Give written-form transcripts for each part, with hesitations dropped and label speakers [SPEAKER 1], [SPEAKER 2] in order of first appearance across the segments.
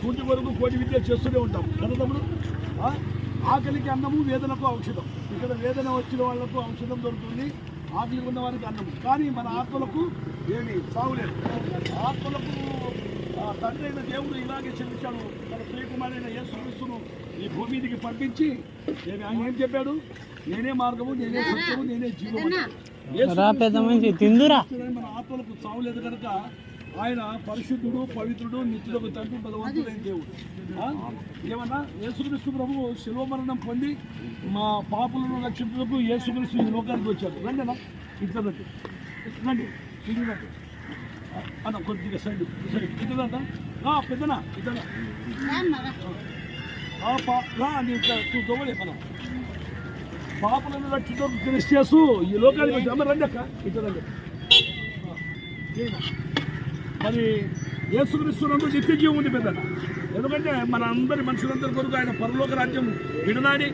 [SPEAKER 1] కూటి వరకు కోటి విద్య చేస్తూనే ఉంటాం కదా తమ్ముడు. ఆకలికి అన్నము, వేదనకు ఔషధం. ఇక్కడ వేదన వచ్చిన వాళ్లకు ఔషధం దొరుకుతుంది, ఆకలికి ఉన్న వారికి అన్నము. కానీ మన ఆత్మలకు ఏమి సాగులేదు. ఆత్మలకు తండ్రి అయిన దేవుడు ఇలాగే చెల్లించాడు. తన ప్రియకుమారైన యేసుక్రీస్తును ఈ భూమి మీదకి పంపించి ఆయన ఏం చెప్పాడు? నేనే మార్గము, నేనే సత్యము, నేనే జీవము. మన ఆత్మలకు సాగులేదు కనుక ఆయన పరిశుద్ధుడు, పవిత్రుడు, నిత్యులకు తండ్రి, భగవంతుడైన దేవుడు. ఏమన్నా యేసుక్రీస్తు ప్రభువు శిలువ మరణం పొంది మా పాపులను రక్షించుటకు యేసుక్రీస్తు ఈ లోకానికి వచ్చాడు. రండి అన్న, ఇట్లా రండి, ఇది రండి అన్న, కొద్దిగా సైడ్ ఇట్లంట పెద్దనా ఇట్లా చూసుకోవాలి. మనం పాపులను రక్షించుటకు క్రిస్టియన్స్ ఈ లోకానికి వచ్చాము. రండి అక్క, ఇట్లా రండి. మరి యేసుక్రీస్తునందు నిత్య జీవం ఉంది పెద్దన్న. ఎందుకంటే మన అందరి మనుషులందరి కొరకు ఆయన పరలోక రాజ్యం విడనాడి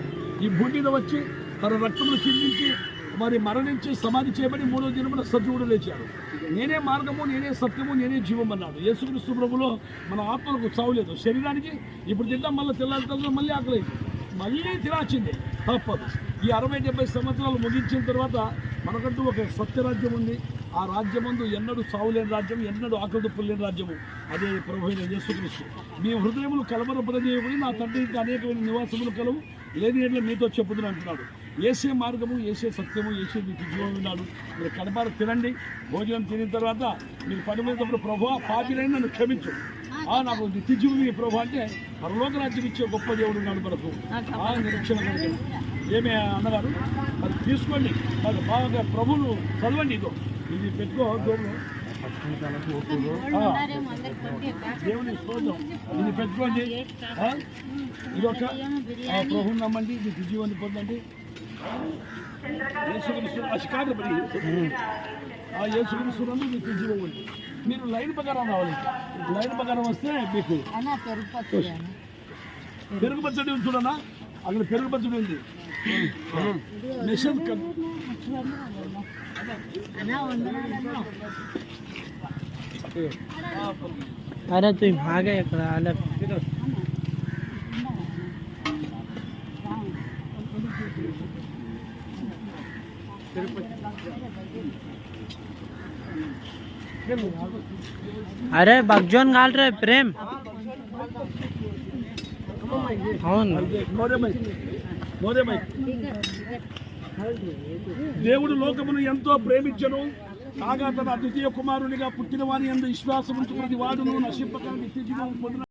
[SPEAKER 1] ఈ భూమి మీద వచ్చి తన రక్తమును చిందించి మరి మరణించి సమాధి చేయబడి 3వ దినమున సజీవుడు లేచాడు. నేనే మార్గము, నేనే సత్యము, నేనే జీవం అన్నాడు. యేసుక్రీస్తు ప్రభులో మన ఆత్మలకు చావులేదు. శరీరానికి ఇప్పుడు తింటాం, మళ్ళీ తెల్లారి మళ్ళీ ఆకలి మళ్ళీ తినాల్సిందే, తప్పదు. ఈ 60-70 సంవత్సరాలు ముగించిన తర్వాత మనకంటూ ఒక సత్యరాజ్యం ఉంది. ఆ రాజ్యమందు ఎన్నడూ సావులేని రాజ్యం, ఎన్నడూ ఆకలి పుల్లేని రాజ్యము, అదే ప్రభు అయిన యేసుక్రీస్తు. మీ హృదయములు కలవరపడదేవుడి, నా తండ్రి ఇంకా అనేకమైన నివాసములు కలవు, లేని ఏళ్ళ మీతో చెప్పుదని అంటున్నాడు. ఏసే మార్గము, ఏసే సత్యము, ఏసే మీకు జీవం ఉన్నాడు. మీరు కడపారు తినండి. భోజనం తినిన తర్వాత మీరు పని మీద ప్రభు పాపినైనా నన్ను క్షమించు, నాకు నిత్య జీవం ఈ ప్రభు అంటే పరలోక రాజ్యం ఇచ్చే గొప్ప దేవుడు ఉన్నాడు మనకు. నిరీక్షణ కలిగి ఏమే అన్నగారు, అది తీసుకోండి, అది బాగా ప్రభువును చదవండి. ఇదో ఇది పెట్టుకో దేవుడు, దేవుని స్తోత్రం. ఇది పెట్టుకోండి, ఇది ఒక ప్రభువుని నమ్మండి, మీకు జీవాన్ని పొందండి. యేసుక్రీస్తునందు మీకు జీవం ఉంది. మీరు లైన్ ప్రకారం రావాలి. లైన్ ప్రకారం వస్తే మీకు పెరుగు పచ్చడి ఉంది చూడన్నా, అక్కడ పెరుగు పచ్చడి ఉంది. మిషన్
[SPEAKER 2] अरे तू भागे अलग अरे बगजोन घाल रहे प्रेम
[SPEAKER 1] దేవుడు లోకమును ఎంతో ప్రేమించెను, కాగా తన అద్వితీయ కుమారునిగా పుట్టిన వాని యందు విశ్వాసముంచు ప్రతి వాడును నశింపక నిత్య జీవం పొందిన